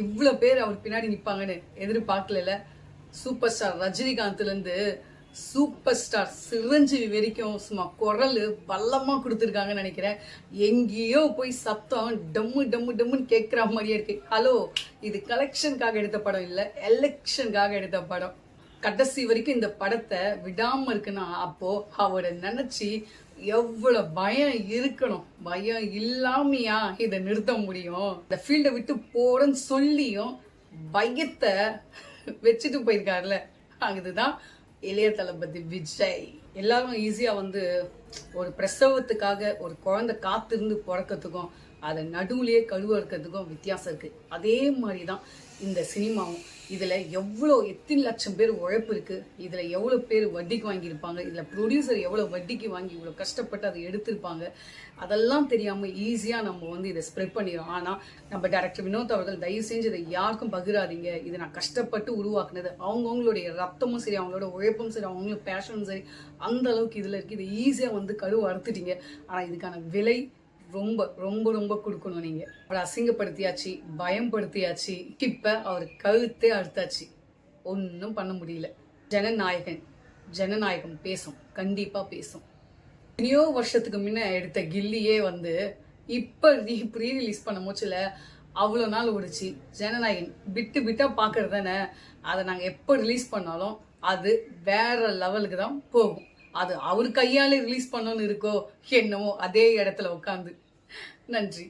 இவ்வளோ பேர் அவர் பின்னாடி நிற்பாங்கன்னு எதிர்பார்க்கல. சூப்பர் ஸ்டார் ரஜினிகாந்த்லேருந்து சூப்பர் ஸ்டார் சிரஞ்சீவி வரைக்கும் சும்மா குரல் பல்லமாக கொடுத்துருக்காங்கன்னு நினைக்கிறேன். எங்கேயோ போய் சத்தம் டம்மு டம்மு டம்முன்னு கேட்குற மாதிரியே இருக்கு. ஹலோ, இது கலெக்ஷனுக்காக எடுத்த படம் இல்லை, எலெக்ஷனுக்காக எடுத்த படம். கடைசி வரைக்கும் இந்த படத்தை விடாம இருக்குன்னா அப்போ அவரை நினைச்சு எவ்வளவு பயம் இருக்கணும். பயம் இல்லாமையா இதை நிறுத்த முடியும்? இந்த ஃபீல்டை விட்டு போறன்னு சொல்லியும் பயத்தை வச்சுட்டு போயிருக்காருல, அதுதான் இளைய தளபதி விஜய். எல்லாரும் ஈஸியா ஒரு பிரசவத்துக்காக ஒரு குழந்தை காத்திருந்து பிறக்கிறதுக்கும் அதை நடுவுலயே கழுவ இருக்கிறதுக்கும் வித்தியாசம் இருக்கு. அதே மாதிரிதான் இந்த சினிமாவும். இதுல எத்தனை லட்சம் பேர் உழைப்பு இருக்கு, இதுல எவ்வளவு பேர் வட்டிக்கு வாங்கியிருப்பாங்க, இதுல ப்ரொடியூசர் எவ்வளவு வட்டிக்கு வாங்கி இவ்வளவு கஷ்டப்பட்டு அதை எடுத்திருப்பாங்க. அதெல்லாம் தெரியாம ஈஸியா நம்ம இதை ஸ்ப்ரெட் பண்ணிடும். ஆனா நம்ம டைரக்டர் வினோத் அவர்கள் தயவு செஞ்சு இதை யாருக்கும் பகிராதீங்க. இதை நான் கஷ்டப்பட்டு உருவாக்குனது, அவங்கவுங்களுடைய ரத்தமும் சரி, அவங்களோட உழைப்பும் சரி, அவங்களுக்கு பேஷனும் சரி, அந்த அளவுக்கு இதுல இருக்கு. இதை ஈஸியா கழுவு அறுத்துட்டீங்க. ஆனா இதுக்கான விலை ரொம்ப ரொம்ப ரொம்ப கொடுக்கணும். நீங்க அவரை அசிங்கப்படுத்தியாச்சு, பயம்படுத்தியாச்சு, இப்ப அவர் கழுத்தே அறுத்தாச்சு. ஒன்னும் பண்ண முடியல. ஜனநாயகம் பேசும், கண்டிப்பா பேசும். எத்தனையோ வருஷத்துக்கு முன்ன எடுத்த கில்லியே இப்ப ப்ரீ ரிலீஸ் பண்ண மூச்சுல அவ்வளோ நாள் ஓடிச்சு. ஜனநாயகன் பிட்டு பிட்டா பாக்குறது தானே. அதை நாங்க எப்ப ரிலீஸ் பண்ணாலும் அது வேற லெவலுக்கு தான் போகும். அது அவர் கையாலே ரிலீஸ் பண்ணணும்னு இருக்கோ என்னவோ அதே இடத்துல உட்காந்து. நன்றி.